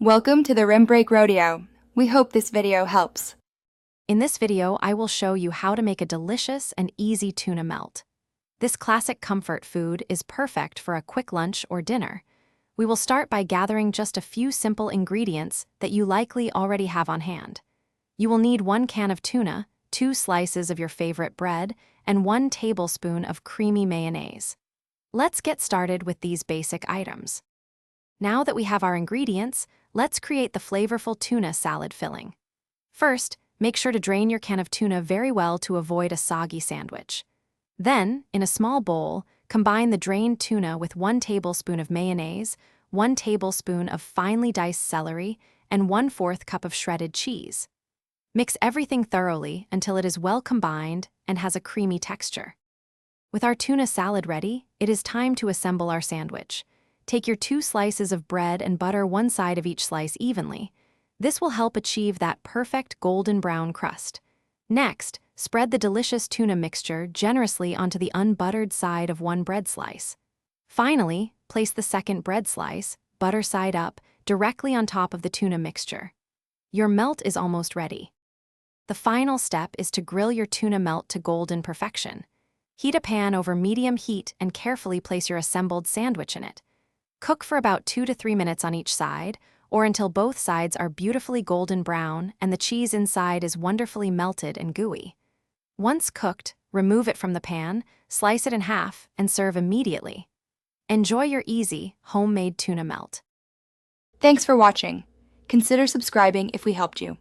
Welcome to the Rim Break Rodeo. We hope this video helps. In this video, I will show you how to make a delicious and easy tuna melt. This classic comfort food is perfect for a quick lunch or dinner. We will start by gathering just a few simple ingredients that you likely already have on hand. You will need 1 can of tuna, 2 slices of your favorite bread, and 1 tablespoon of creamy mayonnaise. Let's get started with these basic items. Now that we have our ingredients, let's create the flavorful tuna salad filling. First, make sure to drain your can of tuna very well to avoid a soggy sandwich. Then, in a small bowl, combine the drained tuna with 1 tablespoon of mayonnaise, 1 tablespoon of finely diced celery, and 1/4 cup of shredded cheese. Mix everything thoroughly until it is well combined and has a creamy texture. With our tuna salad ready, it is time to assemble our sandwich. Take your 2 slices of bread and butter one side of each slice evenly. This will help achieve that perfect golden brown crust. Next, spread the delicious tuna mixture generously onto the unbuttered side of 1 bread slice. Finally, place the second bread slice, butter side up, directly on top of the tuna mixture. Your melt is almost ready. The final step is to grill your tuna melt to golden perfection. Heat a pan over medium heat and carefully place your assembled sandwich in it. Cook for about 2 to 3 minutes on each side, or until both sides are beautifully golden brown and the cheese inside is wonderfully melted and gooey. Once cooked, remove it from the pan, slice it in half, and serve immediately. Enjoy your easy, homemade tuna melt. Thanks for watching. Consider subscribing if we helped you.